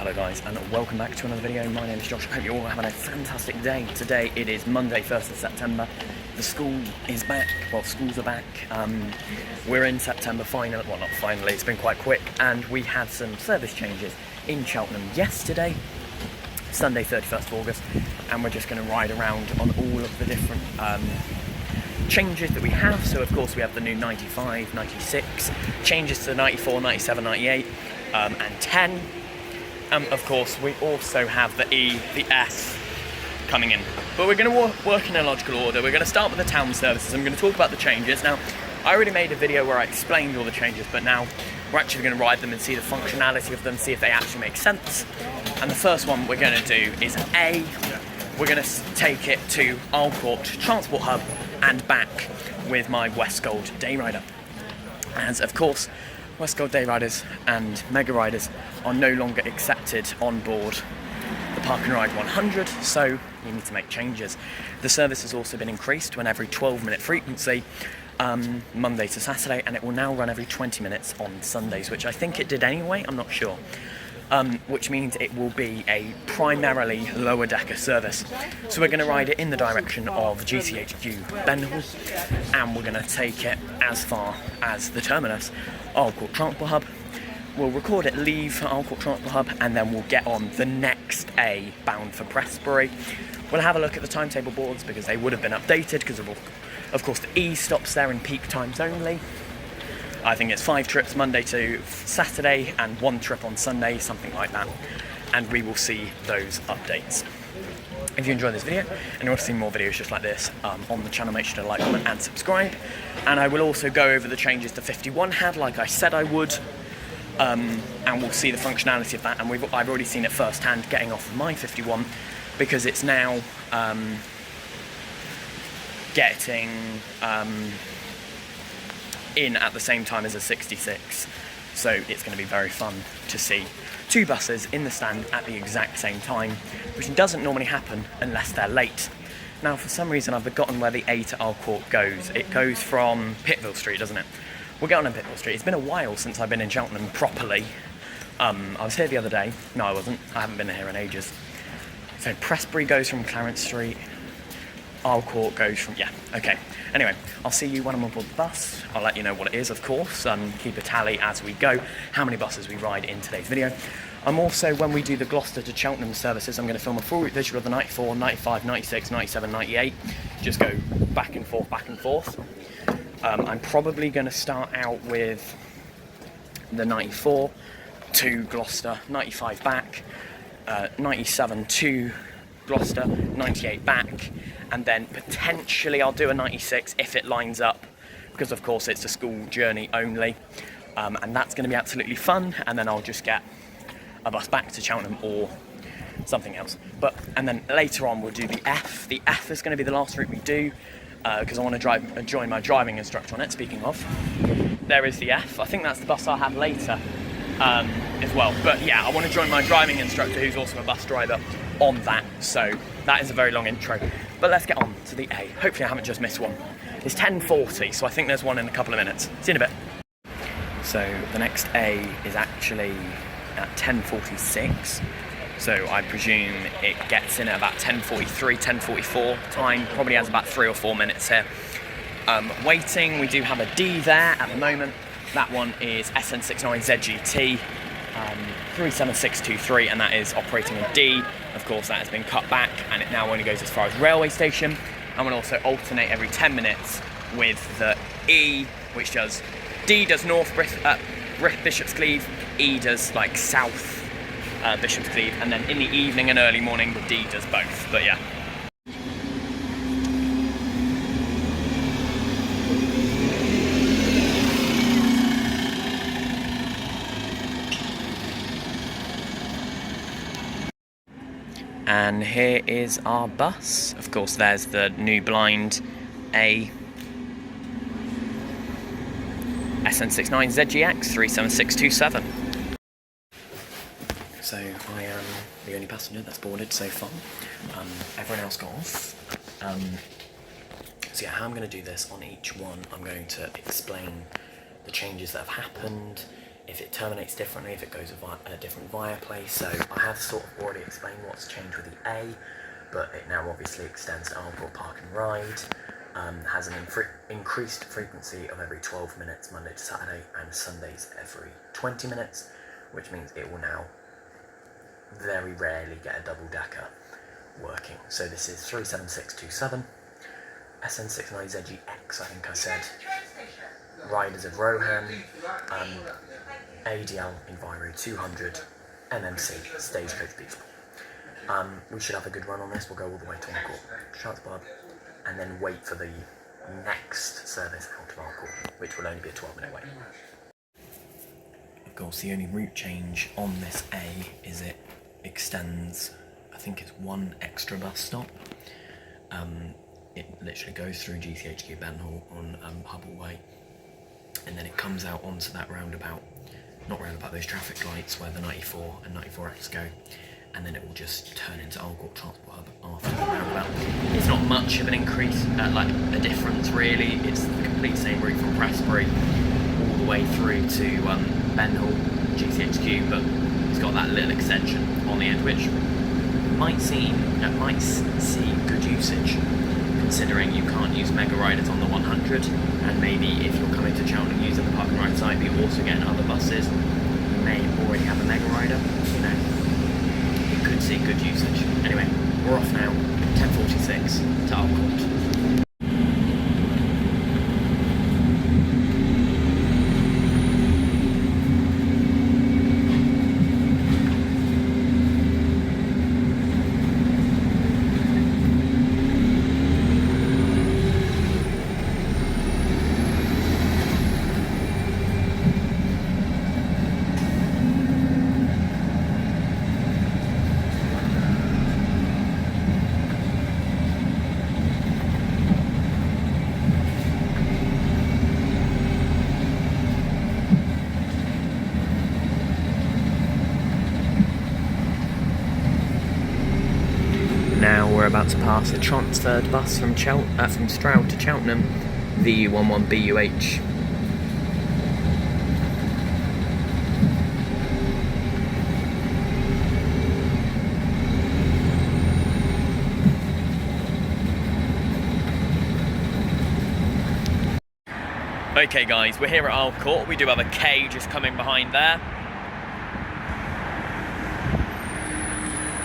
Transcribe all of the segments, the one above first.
Hello guys, and welcome back to another video. My name is Josh. I hope you're all having a fantastic day. Today it is Monday, 1st of September. The school is back. Well, schools are back. We're in September finally. Well, not finally, it's been quite quick. And we had some service changes in Cheltenham yesterday, Sunday 31st of August. And we're just going to ride around on all of the different changes that we have. So of course we have the new 95, 96, changes to the 94, 97, 98 and 10. Of course, we also have the E, the S coming in. But we're going to work in a logical order. We're going to start with the town services. I'm going to talk about the changes. Now, I already made a video where I explained all the changes, but now we're actually going to ride them and see the functionality of them, see if they actually make sense. And the first one we're going to do is A. We're going to take it to Alcourt Transport Hub and back with my Westgold Day Rider. As, of course, Westgold Day Riders and Mega Riders are no longer accepted on board the Park and Ride 100, so you need to make changes. The service has also been increased to an every 12-minute frequency, Monday to Saturday, and it will now run every 20 minutes on Sundays, which I think it did anyway, I'm not sure. Which means it will be a primarily lower decker service. So we're going to ride it in the direction of GCHQ Benhall, and we're going to take it as far as the terminus, Alcourt Transport Hub. We'll record it, leave Alcourt Transport Hub, and then we'll get on the next A bound for Prestbury. We'll have a look at the timetable boards because they would have been updated because of course the E stops there in peak times only. I think it's 5 trips Monday to Saturday and 1 trip on Sunday, something like that. And we will see those updates. If you enjoyed this video and you want to see more videos just like this on the channel, make sure to like, comment and subscribe. And I will also go over the changes the 51 had, like I said I would. And we'll see the functionality of that. And I've already seen it firsthand getting off of my 51 because it's now getting in at the same time as a 66, so it's going to be very fun to see 2 buses in the stand at the exact same time, which doesn't normally happen unless they're late. Now, for some reason, I've forgotten where the A to Alcourt goes. It goes from Pittville Street, doesn't it? We'll get on Pittville Street. It's been a while since I've been in Cheltenham properly. I was here the other day. No, I wasn't. I haven't been here in ages. So Prestbury goes from Clarence Street. Alcourt goes from, yeah, okay. Anyway, I'll see you when I'm on board the bus. I'll let you know what it is, of course, keep a tally as we go, how many buses we ride in today's video. I'm also, when we do the Gloucester to Cheltenham services, I'm going to film a full route visual of the 94, 95, 96, 97, 98. Just go back and forth, back and forth. I'm probably going to start out with the 94 to Gloucester, 95 back, 97 to Gloucester, 98 back, and then potentially I'll do a 96 if it lines up, because of course it's a school journey only, and that's going to be absolutely fun. And then I'll just get a bus back to Cheltenham or something else. And then later on we'll do the F. The F is going to be the last route we do, because I want to join my driving instructor on it. Speaking of, there is the F. I think that's the bus I'll have later as well. But yeah, I want to join my driving instructor, who's also a bus driver, on that. So that is a very long intro. But let's get on to the A. Hopefully I haven't just missed one. It's 10:40, so I think there's one in a couple of minutes. See you in a bit. So the next A is actually at 10:46. So I presume it gets in at about 10:43, 10:44 time. Probably has about 3 or 4 minutes here. Waiting, we do have a D there at the moment. That one is SN69ZGT. 37623, and that is operating in D. Of course, that has been cut back and it now only goes as far as railway station. And we'll also alternate every 10 minutes with the E, which does D does North Bishop's Cleeve, E does like South Bishop's Cleeve, and then in the evening and early morning the D does both. But yeah. And here is our bus. Of course, there's the new blind A SN69ZGX 37627. So I am the only passenger that's boarded so far. Everyone else got off. So yeah, how I'm going to do this on each one, I'm going to explain the changes that have happened, if it terminates differently, if it goes a different via place. So I have sort of already explained what's changed with the A, but it now obviously extends to Alcourt Park and Ride, has an increased frequency of every 12 minutes Monday to Saturday, and Sundays every 20 minutes, which means it will now very rarely get a double-decker working. So this is 37627, SN69ZGX, I think I said, Riders of Rohan, ADL Enviro 200, MMC, Stagecoach Beach Ball. We should have a good run on this. We'll go all the way to Alcourt Transport, and then wait for the next service out of Alcourt, which will only be a 12-minute wait. Of course, the only route change on this A is it extends, I think it's one extra bus stop. It literally goes through GCHQ Benhall on Hubble Way, and then it comes out onto that roundabout, not roundabout, those traffic lights where the 94 and 94X go, and then it will just turn into Alcourt Transport Hub after the roundabout. It's not much of an increase, like a difference really. It's the complete same route from Prestbury all the way through to Benhall, GCHQ, but it's got that little extension on the end, which might see good usage, considering you can't use mega riders on the 100, and maybe if you're coming to Cheltenham using the park and ride site, but you're also getting other buses, you may already have a mega rider, you know, it could see good usage. Anyway, we're off now, 10:46 to Alcourt. Now we're about to pass a transferred bus from Stroud to Cheltenham, VU11BUH. Okay guys, we're here at Alcourt. We do have a K just coming behind there.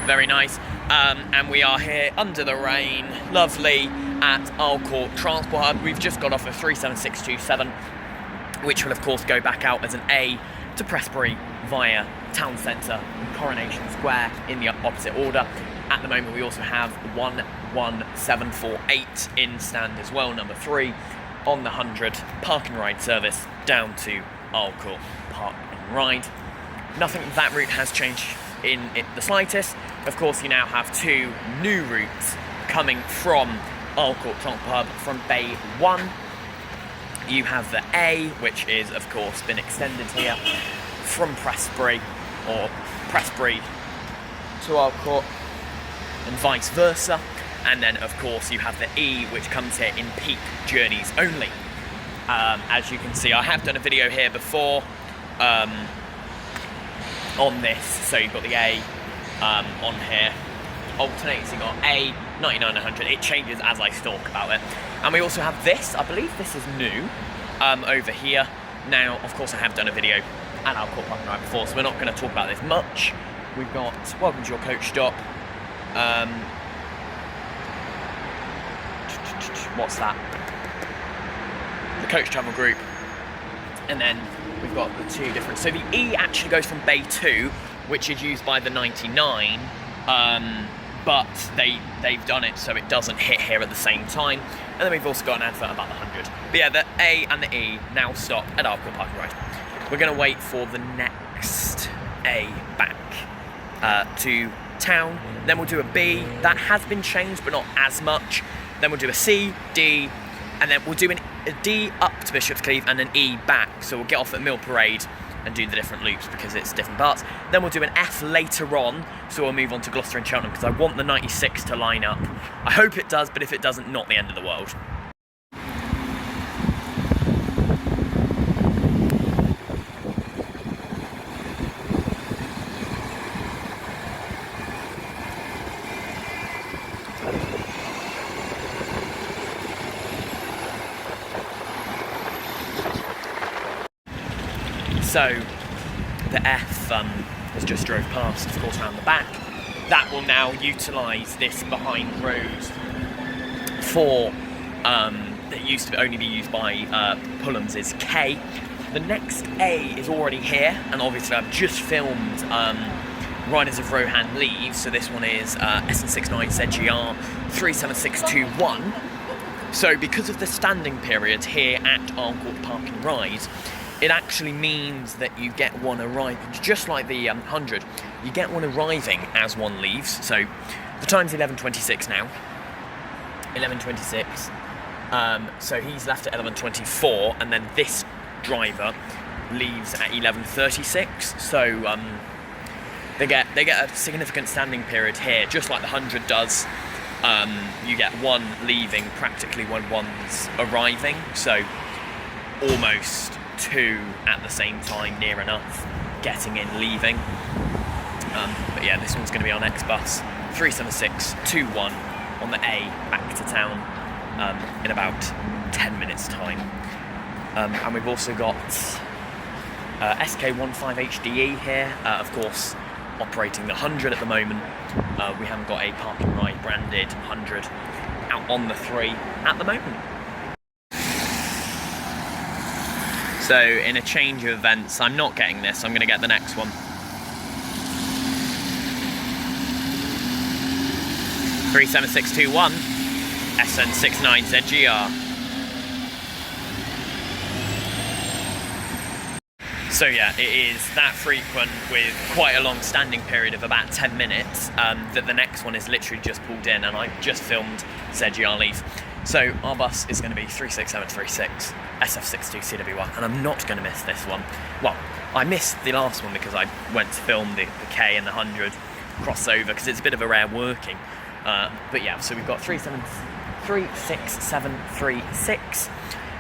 Very nice. And we are here under the rain, lovely, at Alcourt Transport Hub. We've just got off of 37627, which will of course go back out as an A to Prestbury via Town Centre and Coronation Square in the opposite order. At the moment we also have 11748 in stand as well, number 3, on the 100 park and ride service down to Alcourt Park and Ride. Nothing that route has changed in the slightest. Of course, you now have 2 new routes coming from Alcourt Transport Hub from Bay 1. You have the A, which is of course been extended here from Prestbury, or Prestbury to Alcourt, and vice versa. And then of course you have the E, which comes here in peak journeys only. As you can see, I have done a video here before on this, so you've got the A on here, alternating, so you've got A, 99, 100, it changes as I talk about it. And we also have this, I believe this is new, over here. Now, of course I have done a video at Alcourt Park and Ride before, so we're not going to talk about this much. We've got welcome to your coach stop, what's that? The coach travel group, and then we've got the 2 different. So the E actually goes from Bay 2, which is used by the 99, but they've done it so it doesn't hit here at the same time. And then we've also got an advert about the 100. But yeah, the A and the E now stop at Alcourt Park and Ride. We're going to wait for the next A back to town. Then we'll do a B. That has been changed, but not as much. Then we'll do a C, D, and then we'll do a D up to Bishop's Cleeve and an E back. So we'll get off at Mill Parade and do the different loops because it's different parts. Then we'll do an F later on, so we'll move on to Gloucester and Cheltenham because I want the 96 to line up. I hope it does, but if it doesn't, not the end of the world. So the F has just drove past, of course, around the back. That will now utilise this behind road for that used to only be used by Pullums is K. The next A is already here, and obviously I've just filmed Riders of Rohan Leave, so this one is SN69 ZGR 37621. So because of the standing period here at Arncourt Park and Ride, it actually means that you get one arriving, just like the 100, you get one arriving as one leaves. So the time's 11:26 now, 11:26. So he's left at 11:24, and then this driver leaves at 11:36. So they get a significant standing period here, just like the 100 does. You get one leaving practically when one's arriving, so almost two at the same time, near enough, getting in, leaving. But yeah, this one's going to be our next bus, 37621 on the A back to town in about 10 minutes time. And we've also got SK15HDE here, of course, operating the 100 at the moment. We haven't got a Park and Ride branded 100 out on the 3 at the moment. So in a change of events, I'm not getting this, I'm going to get the next one. 37621 SN69 ZGR. So yeah, it is that frequent with quite a long standing period of about 10 minutes that the next one is literally just pulled in, and I just filmed ZGR Leave. So our bus is going to be 36736 SF62 CWR, and I'm not going to miss this one. Well, I missed the last one because I went to film the K and the 100 crossover because it's a bit of a rare working. But yeah, so we've got 36736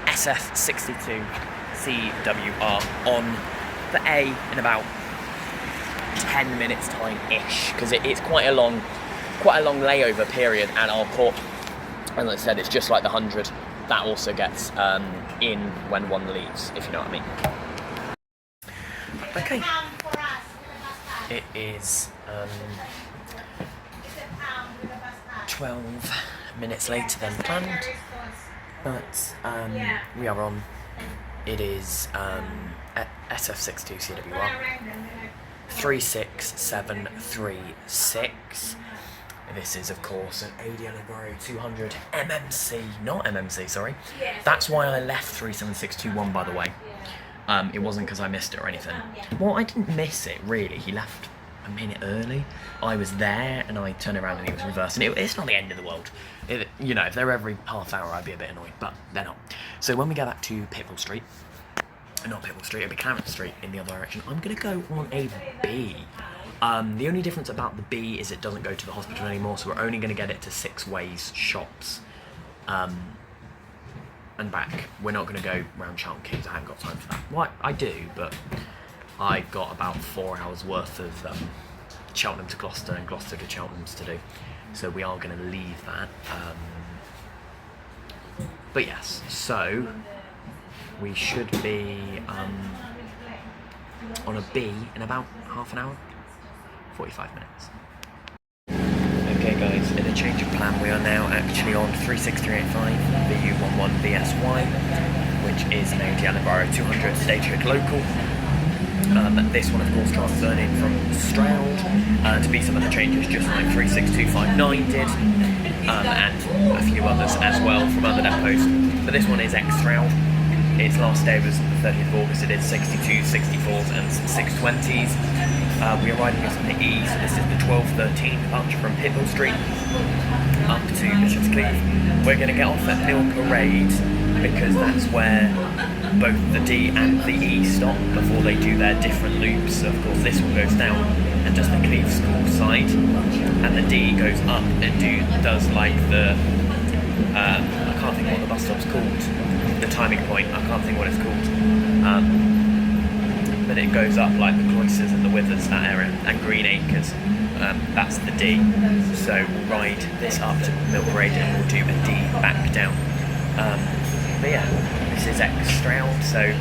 SF62 CWR on the A in about 10 minutes time-ish, because it's quite a long layover period at Arncourt. And like I said, it's just like the 100, that also gets in when one leaves, if you know what I mean. Okay. It is 12 minutes later than planned, but we are on. It is SF62 CWR 36736. This is, of course, an ADL 200 MMC, not MMC, sorry. That's why I left 37621, by the way. It wasn't because I missed it or anything. Well, I didn't miss it, really. He left a minute early. I was there, and I turned around and he was reversing. It's not the end of the world. You know, if they're every half hour, I'd be a bit annoyed, but they're not. So when we go back to Pitbull Street, not Pitbull Street, it'll be Clarence Street in the other direction, I'm going to go on a B. The only difference about the B is it doesn't go to the hospital anymore, so we're only going to get it to Six Ways shops and back. We're not going to go round Cheltenham Kings. I haven't got time for that. Well, I do, but I've got about 4 hours worth of Cheltenham to Gloucester and Gloucester to Cheltenham to do, so we are going to leave that. But yes, so we should be on a B in about half an hour, 45 minutes. Okay guys, in a change of plan, we are now actually on 36385 VU11BSY, which is an ADL 200 Stagecoach local. This one, of course, transferred in from Stroud to be some of the changes, just like 36259 did, and a few others as well from other depots. But this one is ex-Stroud. Its last day was the 30th of August. It is 62, 64s and 620s. We are riding this on the E, so this is the 1213 departure from Pitbull Street up to Bishop's Cleeve. We're going to get off at Mill Parade because that's where both the D and the E stop before they do their different loops. So of course this one goes down and does the Cleeve School side, and the D goes up and does like the I can't think what the bus stop's called, the timing point, I can't think what it's called, but it goes up like the Cloisters and the Withers, that area, and Green Acres. That's the D. So we'll ride this up to Mill Parade and we'll do a D back down. But yeah, this is ex-Stroud, so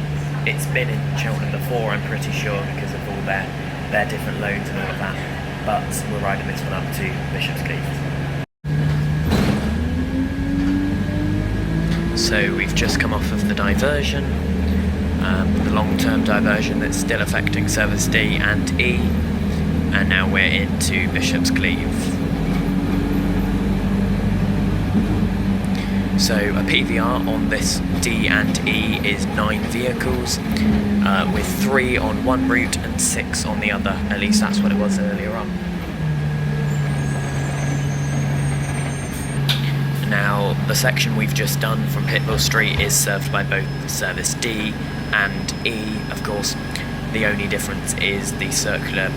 it's been in Cheltenham before, I'm pretty sure, because of all their different loads and all of that. But we're riding this one up to Bishop's Cleeve. So we've just come off of the diversion, the long-term diversion that's still affecting Service D and E, and now we're into Bishop's Cleeve. So a PVR on this D and E is 9 vehicles, with 3 on one route and 6 on the other. At least that's what it was earlier on. Now, the section we've just done from Pitbull Street is served by both Service D and E, of course. The only difference is the circular,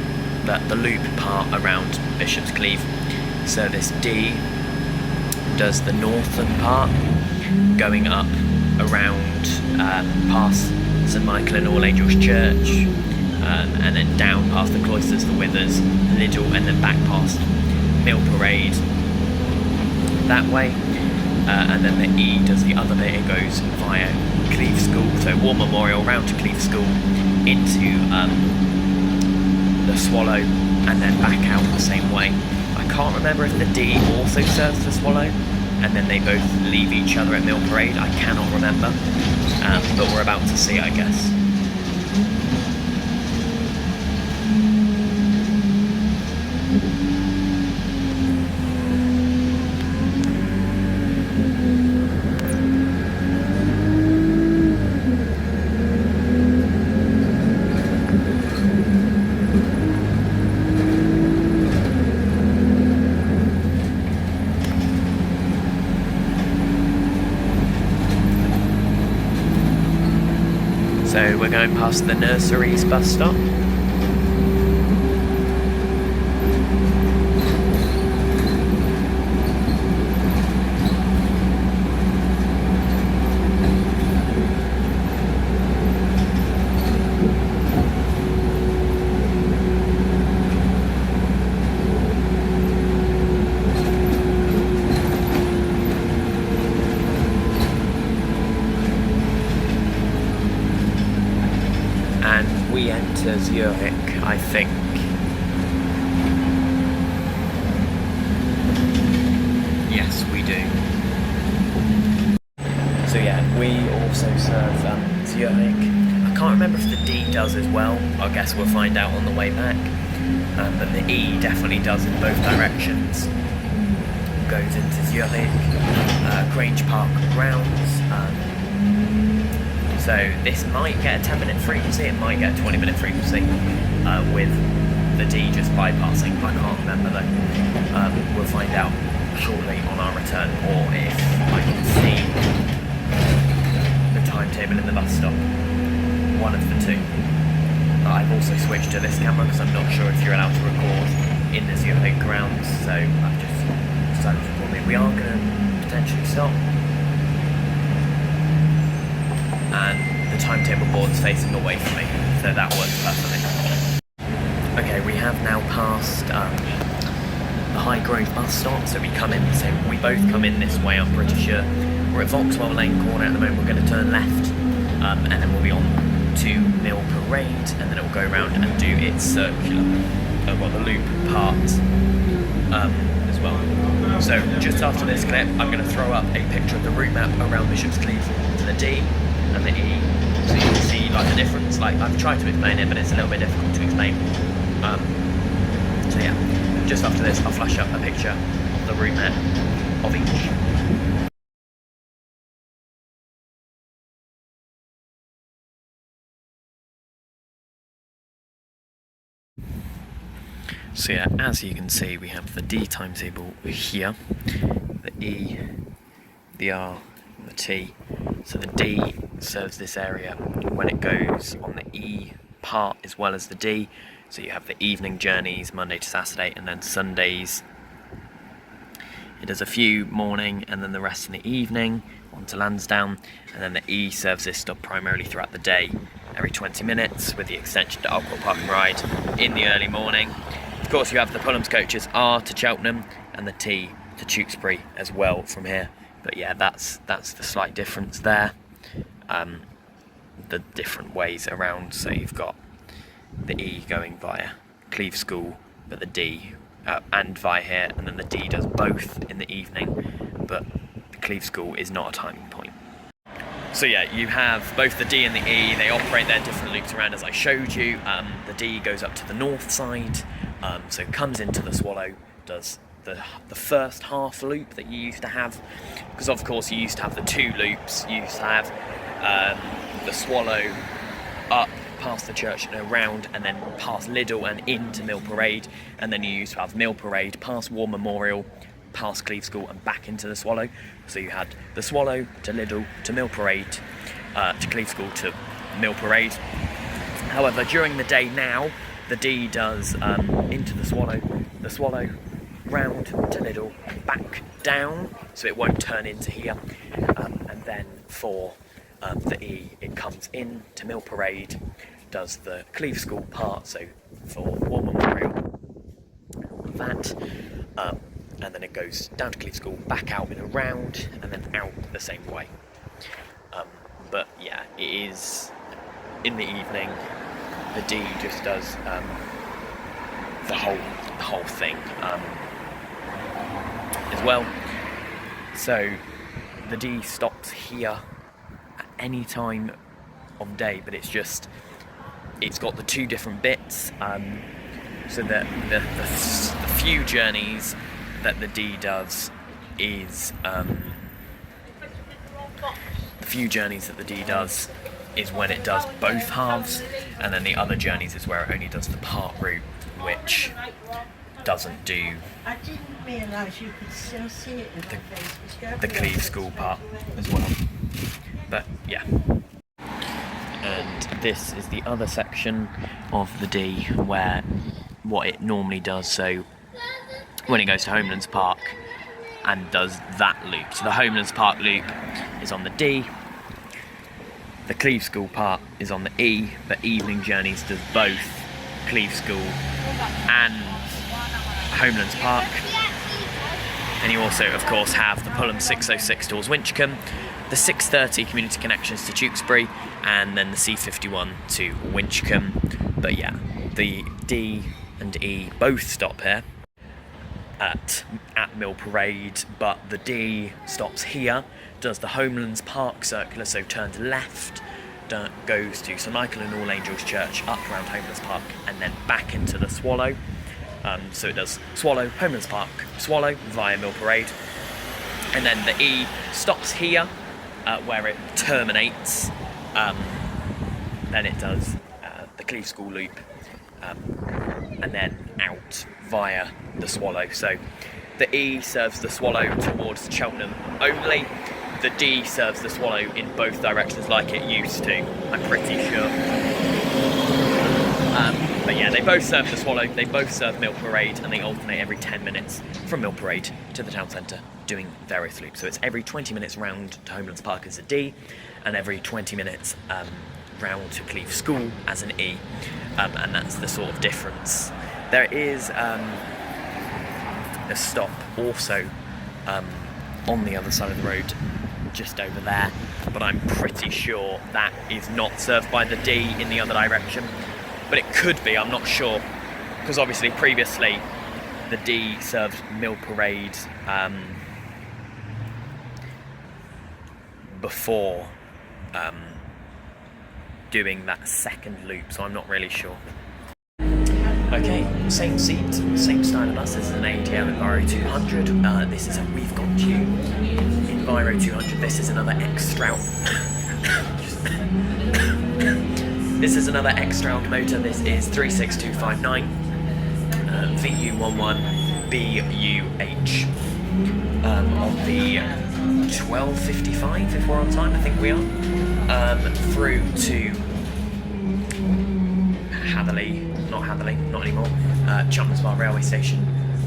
the loop part around Bishop's Cleeve. Service D does the northern part, going up around past St Michael and All Angels Church, and then down past the Cloisters, the Withers, Liddell, and then back past Mill Parade that way. And then the E does the other bit. It goes via Cleeve School, so War Memorial round to Cleeve School into the Swallow, and then back out the same way. I can't remember if the D also serves the Swallow and then they both leave each other at Mill Parade. I cannot remember, but we're about to see, I guess. So we're going past the Nurseries bus stop. And we enter Zurich, I think. Yes, we do. So yeah, we also serve Zurich. I can't remember if the D does as well. I guess we'll find out on the way back. But the E definitely does in both directions. Goes into Zurich, Grange Park grounds. So this might get a 10-minute frequency, it might get a 20-minute frequency, with the D just bypassing. I can't remember though. We'll find out shortly on our return, or if I can see the timetable in the bus stop. One of the two. I've also switched to this camera because I'm not sure if you're allowed to record in the Zurich grounds, so I've just decided to record it. We are going to potentially stop. And the timetable board's facing away from me, so that works perfectly. Okay, we have now passed the Highgrove bus stop, so we both come in this way, I'm pretty sure. We're at Vauxhall Lane corner at the moment. We're going to turn left, and then we'll be on to Mill Parade, and then it will go around and do its circular, the loop part as well. So just after this clip, I'm going to throw up a picture of the route map around Bishop's Cleeve to the D and the E, so you can see like the difference. Like, I've tried to explain it, but it's a little bit difficult to explain. So yeah, just after this, I'll flash up a picture of the route map of each. So yeah, as you can see, we have the D timetable here, the E, the R, and the T. So the D serves this area when it goes on the E part as well as the D. So you have the evening journeys, Monday to Saturday, and then Sundays. It does a few morning and then the rest in the evening, on to Lansdowne. And then the E serves this stop primarily throughout the day, every 20 minutes, with the extension to Alcohol Park and Ride in the early morning. Of course, you have the Pullham's coaches R to Cheltenham and the T to Tewkesbury as well from here. But yeah, that's the slight difference there. the different ways around. So you've got the E going via Cleeve School, but the D and via here, and then the D does both in the evening, but the Cleeve School is not a timing point. So yeah, you have both the D and the E, they operate their different loops around as I showed you. The D goes up to the north side, so comes into the Swallow, does the first half loop that you used to have, because of course you used to have the two loops. You used to have the Swallow up past the church and around, and then past Liddell and into Mill Parade, and then you used to have Mill Parade past War Memorial, past Cleeve School and back into the Swallow. So you had the Swallow to Liddell to Mill Parade, to Cleeve School to Mill Parade. However, during the day now, the D does into the Swallow round to Liddell and back down, so it won't turn into here. And then for the E, it comes in to Mill Parade, does the Cleeve School part, so for War Memorial, that, and then it goes down to Cleeve School, back out in a round, and then out the same way. But yeah, it is in the evening. The D just does the whole thing as well. So the D stops here at any time of day, but it's got the two different bits. So that the few journeys that the D does is when it does both halves, and then the other journeys is where it only does the part route, which doesn't do I didn't realise you could still see it with the Cleeve School part as well. But yeah. And this is the other section of the D where what it normally does. So when it goes to Homelands Park and does that loop. So the Homelands Park loop is on the D, the Cleeve School part is on the E, but evening journeys does both Cleeve School and Homelands Park. And you also, of course, have the Fulham 606 towards Winchcombe, the 6:30 community connections to Tewkesbury, and then the C51 to Winchcombe. But yeah, the D and E both stop here at Mill Parade, but the D stops here, does the Homelands Park circular, so turns left, goes to St Michael and All Angels Church, up around Homelands Park, and then back into the Swallow. So it does Swallow, Homelands Park, Swallow via Mill Parade, and then the E stops here where it terminates. Then it does the Cleeve School loop, and then out via the Swallow. So the E serves the Swallow towards Cheltenham only. The D serves the Swallow in both directions like it used to, I'm pretty sure. But yeah, they both serve the Swallow, they both serve Mill Parade, and they alternate every 10 minutes from Mill Parade to the town centre doing various loops. So it's every 20 minutes round to Homelands Park as a D, and every 20 minutes round to Cleeve School as an E, and that's the sort of difference. There is a stop also on the other side of the road, just over there, but I'm pretty sure that is not served by the D in the other direction. But it could be, I'm not sure, because obviously previously the D served Mill Parade before doing that second loop, so I'm not really sure. Okay, same seat, same style of bus. This is an ATM Enviro 200. This is a We've Got You Enviro 200. This is another X-Stroud. This is another X-Stroud motor. This is 36259 VU11BUH on the 12:55 if we're on time. I think we are. Through to Hatherley, not anymore, Cheltenham Bar railway station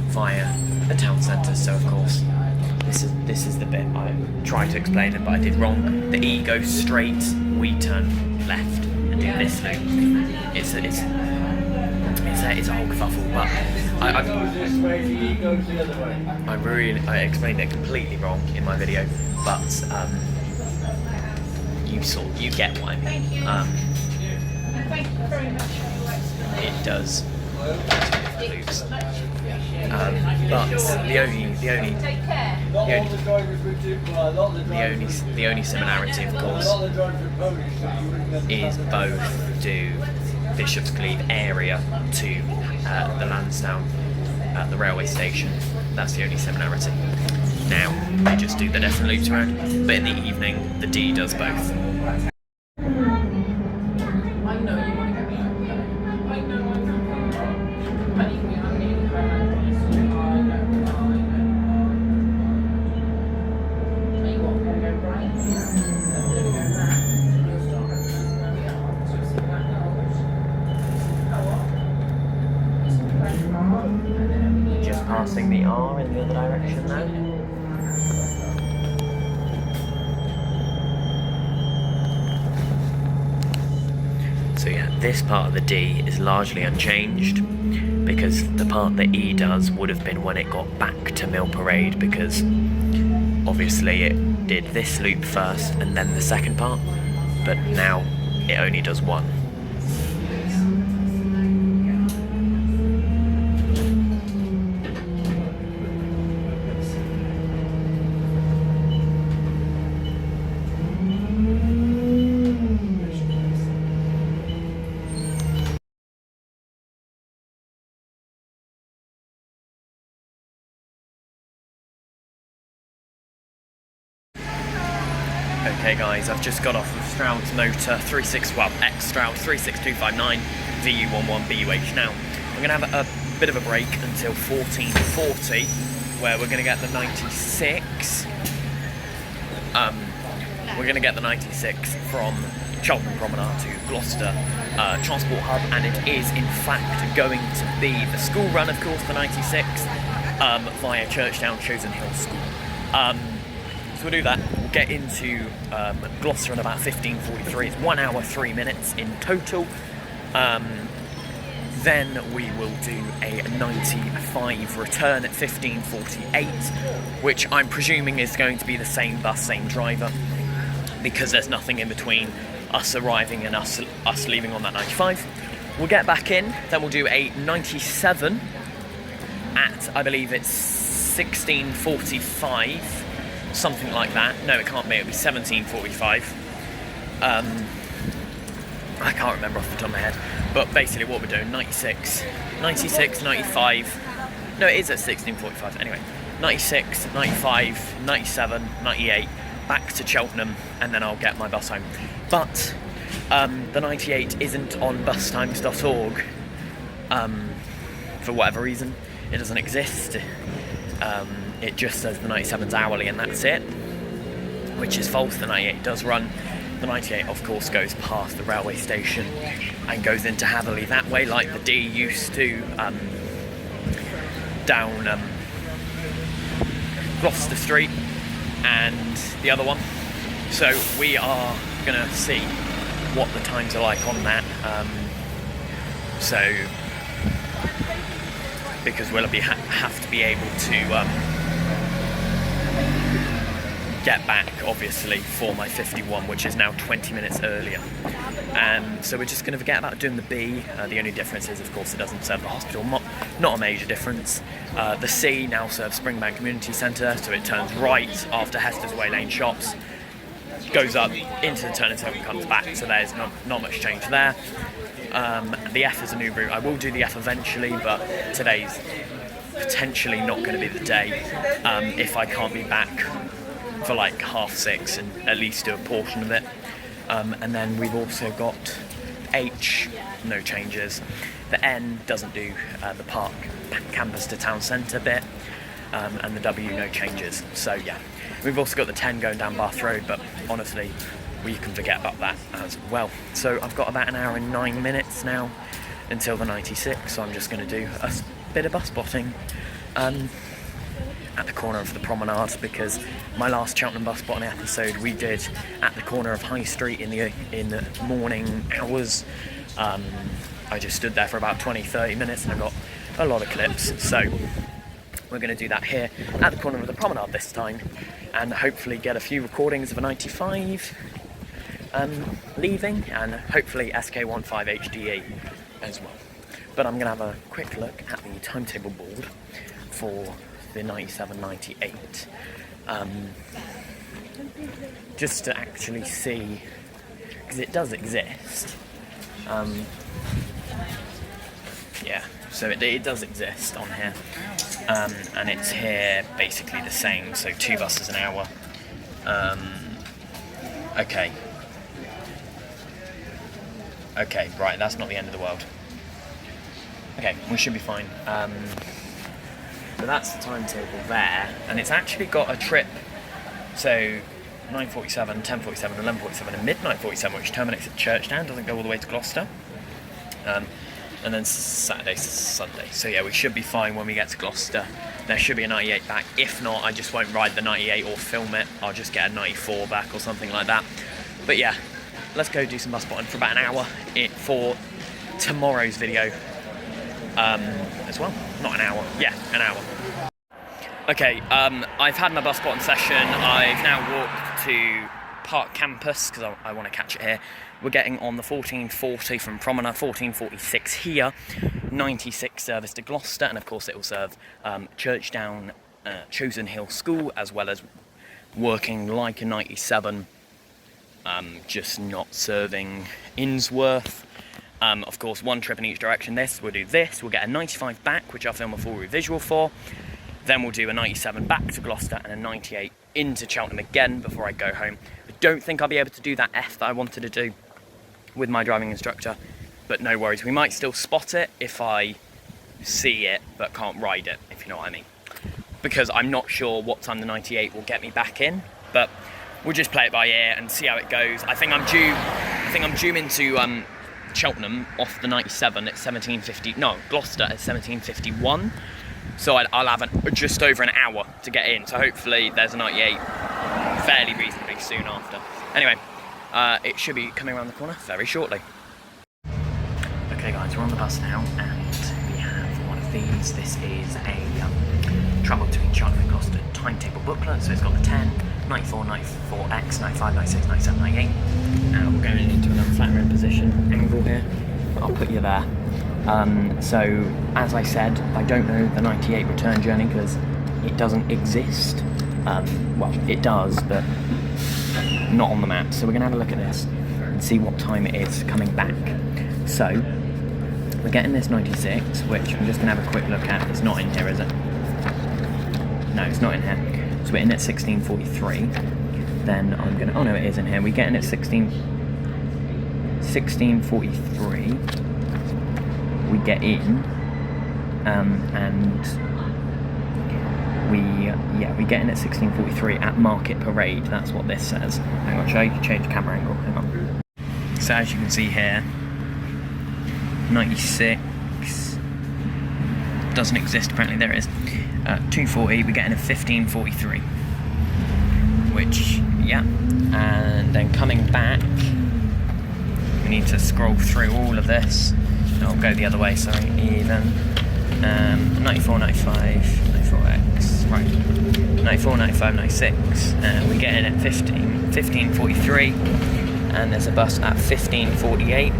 via the town centre. So of course this is the bit I tried to explain it, but I did wrong. The E goes straight, we turn left and do this loop. It's a whole kerfuffle, but I explained it completely wrong in my video, but you get what I mean. It does loops. But the only similarity, of course, is both do Bishop's Cleeve area to the Lansdowne at the railway station. That's the only similarity. Now they just do the different loops around, but in the evening the D does both. Just passing the R in the other direction now. So yeah, this part of the D is largely unchanged, because the part that E does would have been when it got back to Mill Parade, because obviously it did this loop first and then the second part, but now it only does one. Okay guys, I've just got off of Stroud's motor X Stroud 36259 VU11BUH now. I'm going to have a bit of a break until 14:40, where we're going to get the 96. We're going to get the 96 from Cheltenham Promenade to Gloucester Transport Hub, and it is in fact going to be the school run, of course, the 96, via Churchdown Chosen Hill School. So we'll do that. We'll get into Gloucester in about 15:43. It's 1 hour 3 minutes in total. Then we will do a 95 return at 15:48, which I'm presuming is going to be the same bus, same driver, because there's nothing in between us arriving and us leaving on that 95. We'll get back in, then we'll do a 97 at, I believe it's 16:45. Something like that. No, it can't be. It'll be 17:45. I can't remember off the top of my head. But basically what we're doing, 96, 95. No, it is at 16:45. Anyway, 96, 95, 97, 98, back to Cheltenham, and then I'll get my bus home. But the 98 isn't on bustimes.org. For whatever reason, it doesn't exist. It just says the 97's hourly and that's it, which is false. The 98 does run. The 98 of course goes past the railway station and goes into Hatherley that way, like the D used to, down Gloucester Street and the other one. So we are going to see what the times are like on that. Because we'll have to be able to get back, obviously, for my 51, which is now 20 minutes earlier. So we're just going to forget about doing the B. The only difference is, of course, it doesn't serve the hospital. Not a major difference. The C now serves Springbank Community Centre, so it turns right after Hester's Way Lane Shops, goes up into the turning circle and comes back, so there's not much change there. The F is a new route. I will do the F eventually, but today's potentially not going to be the day if I can't be back for like 6:30 and at least do a portion of it. And then we've also got H, no changes. The N doesn't do the park campus to town centre bit, and the W, no changes. So yeah, we've also got the 10 going down Bath Road, but honestly, we can forget about that as well. So I've got about 1 hour and 9 minutes now until the 96, so I'm just going to do a bit of bus spotting at the corner of the promenade, because my last Cheltenham bus spotting episode we did at the corner of High Street in the morning hours. I just stood there for about 20-30 minutes and I got a lot of clips, so we're going to do that here at the corner of the promenade this time, and hopefully get a few recordings of a 95. leaving, and hopefully SK15HDE as well. But I'm going to have a quick look at the timetable board for the 97-98, just to actually see, because it does exist. Yeah, so it does exist on here, and it's here basically the same, so 2 buses an hour. Okay, right, that's not the end of the world. Okay, we should be fine. But that's the timetable there, and it's actually got a trip, so 9:47, 10:47, 11:47 and midnight 47, which terminates at Churchtown, doesn't go all the way to Gloucester. And then Saturday, Sunday. So yeah, we should be fine when we get to Gloucester. There should be a 98 back. If not, I just won't ride the 98 or film it. I'll just get a 94 back or something like that. But yeah, let's go do some bus spotting for about an hour for tomorrow's video as well. Not an hour. Yeah, an hour. Okay, I've had my bus spotting session. I've now walked to Park Campus because I want to catch it here. We're getting on the 1440 from Promenade, 1446 here, 96 service to Gloucester, and of course it will serve Churchdown, Chosen Hill School, as well as working like a 97, just not serving Innsworth. Of course, 1 trip in each direction. We'll do this, we'll get a 95 back, which I'll film a full revisual for. Then we'll do a 97 back to Gloucester and a 98 into Cheltenham again before I go home. I don't think I'll be able to do that F that I wanted to do with my driving instructor, but no worries. We might still spot it if I see it, but can't ride it, if you know what I mean. Because I'm not sure what time the 98 will get me back in, but we'll just play it by ear and see how it goes. I think I'm due into Cheltenham off the 97 at 17:50. No, Gloucester at 17:51. So I'll have just over an hour to get in. So hopefully there's a 98 fairly reasonably soon after. Anyway, it should be coming around the corner very shortly. Okay guys, we're on the bus now, and we have one of these. This is a travel between Cheltenham and Gloucester timetable booklet. So it's got the 10, 94, 94X, 95, 96, 97, 98. We're going into an unflattering position angle here. I'll put you there. So, as I said, I don't know the 98 return journey because it doesn't exist. Well, it does, but not on the map. So we're going to have a look at this and see what time it is coming back. So, we're getting this 96, which I'm just going to have a quick look at. It's not in here, is it? No, it's not in here. So we're in at 16:43. Then I'm going to... Oh no, it is in here. We're getting at 16:43. We get in, and we get in at 16:43 at Market Parade. That's what this says. Hang on, shall I change camera angle? Hang on. So as you can see here, 96 doesn't exist. Apparently there is. 240. We get in at 15:43. Which, yeah, and then coming back, we need to scroll through all of this. I'll go the other way, sorry, even 94, 95, 94X, right, 94, 95, 96, we get in at 15:43, and there's a bus at 15:48,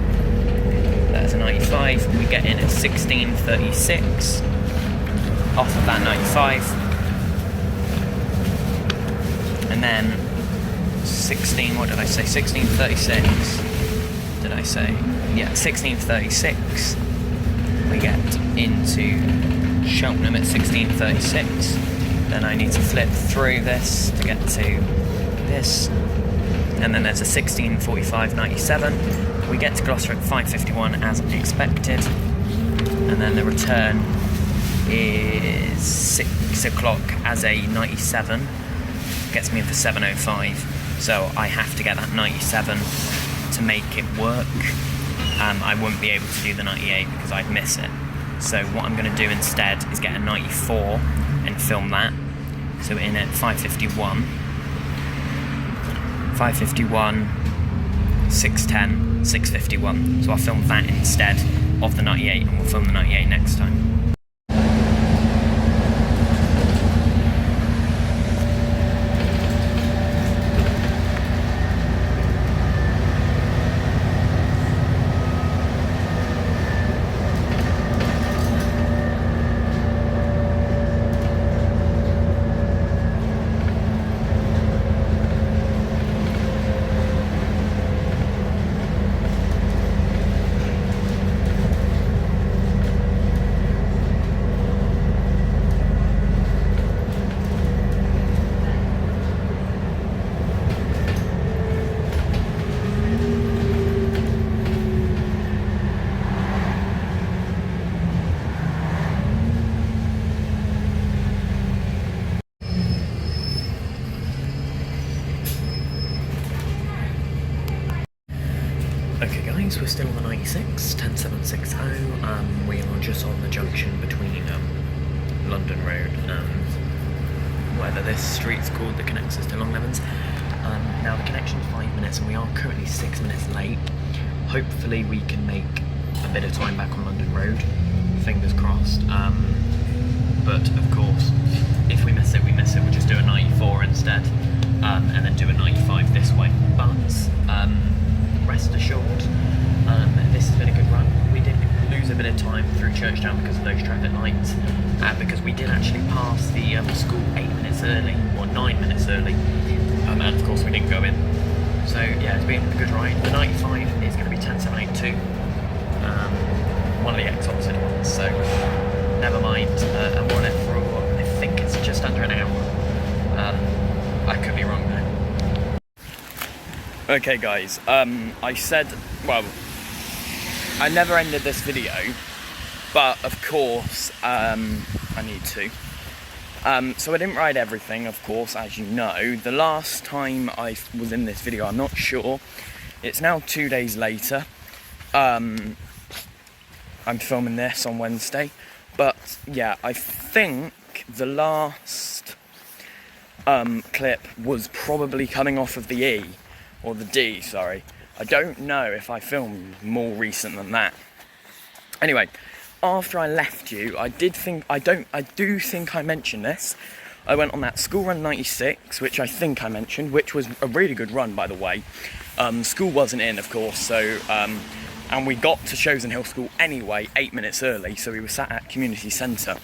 that's a 95, we get in at 16:36, off of that 95, and then what did I say, 16:36, did I say? Yeah, 16:36. We get into Cheltenham at 16:36. Then I need to flip through this to get to this. And then there's a 16:45.97. We get to Gloucester at 5:51 as expected. And then the return is 6 o'clock as a 97. Gets me in for 7:05. So I have to get that 97 to make it work. I won't be able to do the 98 because I'd miss it. So what I'm going to do instead is get a 94 and film that. So in at 5:51, 6:10, 6:51. So I'll film that instead of the 98, and we'll film the 98 next time. guys, we're still on the 96, 10760. We are just on the junction between London Road and whatever this street's called that connects us to Long Levens. Now the connection's 5 minutes and we are currently 6 minutes late. Hopefully we can make a bit of time back on London Road, fingers crossed. But of course, if we miss it, we miss it. We'll just do a 94 instead, and then do a 95 this way. But rest assured, this has been a good run. We did lose a bit of time through Churchtown because of those traffic lights, because we did actually pass the school 8 minutes early, or 9 minutes early, and of course we didn't go in. So yeah, it's been a good ride. The 95 is going to be 10782, one of the ex-opposite ones, so never mind. And we're on it for, I think it's just under an hour. I could be wrong though. Okay guys, I said, well, I never ended this video, but of course, I need to. So I didn't ride everything, of course, as you know. The last time I was in this video, I'm not sure. It's now 2 days later. I'm filming this on Wednesday. But yeah, I think the last clip was probably coming off of the E, or the D, sorry. I don't know if I filmed more recent than that. Anyway, after I left you, I do think I mentioned this. I went on that school run 96, which I think I mentioned, which was a really good run, by the way. School wasn't in, of course, so, and we got to Chosen Hill School anyway, 8 minutes early, so we were sat at Community Centre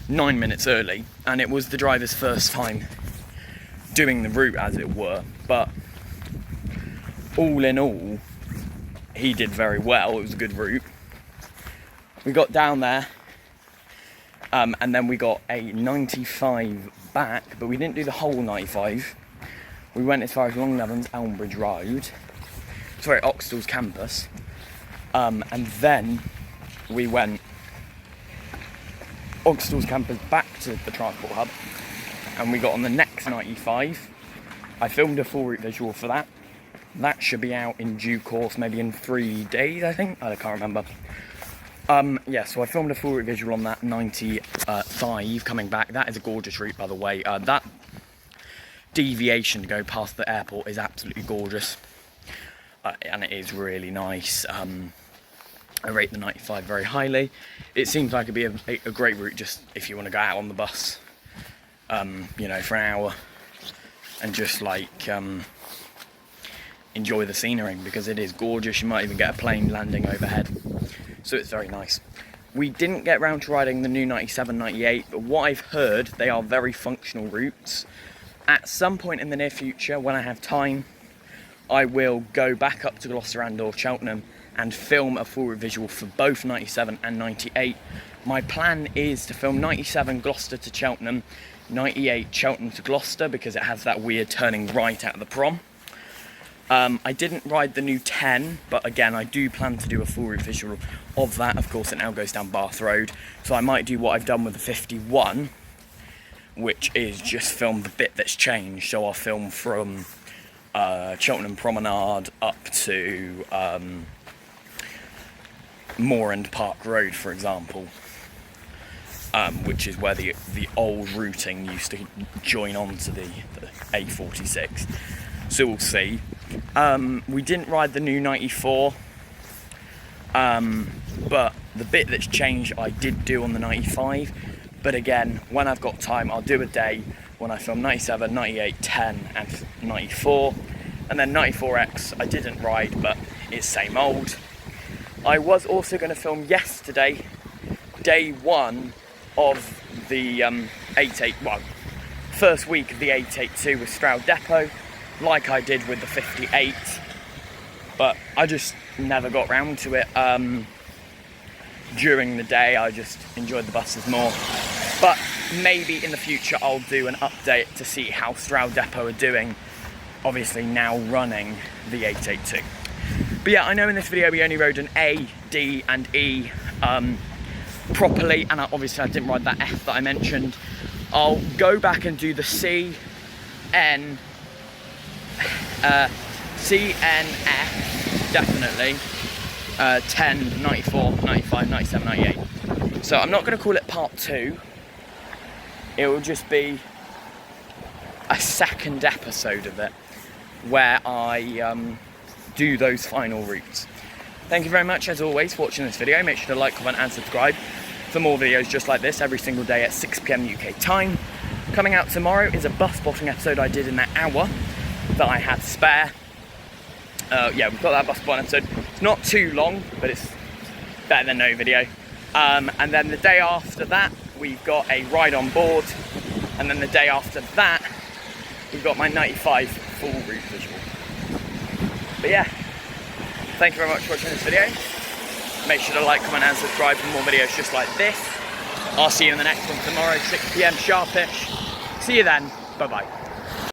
9 minutes early, and it was the driver's first time doing the route, as it were, but all in all, he did very well. It was a good route. We got down there, and then we got a 95 back, but we didn't do the whole 95. We went as far as Long Levens, Elmbridge Road, sorry, Oxtall's campus, and then we went Oxtall's campus back to the transport hub, and we got on the next 95. I filmed a full route visual for that. That should be out in due course, maybe in 3 days, I think. I can't remember. Yeah, so I filmed a full route visual on that 95 coming back. That is a gorgeous route, by the way. That deviation to go past the airport is absolutely gorgeous. And it is really nice. I rate the 95 very highly. It seems like it'd be a great route just if you want to go out on the bus, you know, for an hour and just like enjoy the scenery, because it is gorgeous. You might even get a plane landing overhead, so it's very nice. We didn't get round to riding the new 97, 98, but what I've heard, they are very functional routes. At some point in the near future, when I have time, I will go back up to Gloucester and or Cheltenham and film a full route visual for both 97 and 98. My plan is to film 97 Gloucester to Cheltenham, 98 Cheltenham to Gloucester, because it has that weird turning right out of the prom. I didn't ride the new 10, but again, I do plan to do a full route visual of that. Of course, it now goes down Bath Road, so I might do what I've done with the 51, which is just film the bit that's changed. So I'll film from Cheltenham Promenade up to Moor End Park Road, for example, which is where the old routing used to join on to the A46. So we'll see. We didn't ride the new 94, but the bit that's changed I did do on the 95. But again, when I've got time, I'll do a day when I film 97, 98, 10 and 94. And then 94X I didn't ride, but it's same old. I was also going to film yesterday, day one of the 881, first week of the 882 with Stroud Depot, like I did with the 58, but I just never got round to it. During the day I just enjoyed the buses more, but maybe in the future I'll do an update to see how Stroud Depot are doing, obviously now running the 882. But yeah, I know in this video we only rode an A, D and E properly, and obviously I didn't ride that F that I mentioned. I'll go back and do the C, N, F, definitely 10, 94, 95, 97, 98. So I'm not going to call it part 2. It will just be a second episode of it where I do those final routes. Thank you very much as always for watching this video. Make sure to like, comment and subscribe for more videos just like this every single day at 6 PM UK time. Coming out tomorrow is a bus spotting episode I did in that hour that I had spare. Yeah, we've got that bus spotting episode. It's not too long, but it's better than no video. And then the day after that, we've got a ride on board. And then the day after that, we've got my 95 full route visual. But yeah, thank you very much for watching this video. Make sure to like, comment and subscribe for more videos just like this. I'll see you in the next one tomorrow, 6 PM sharpish. See you then. Bye-bye.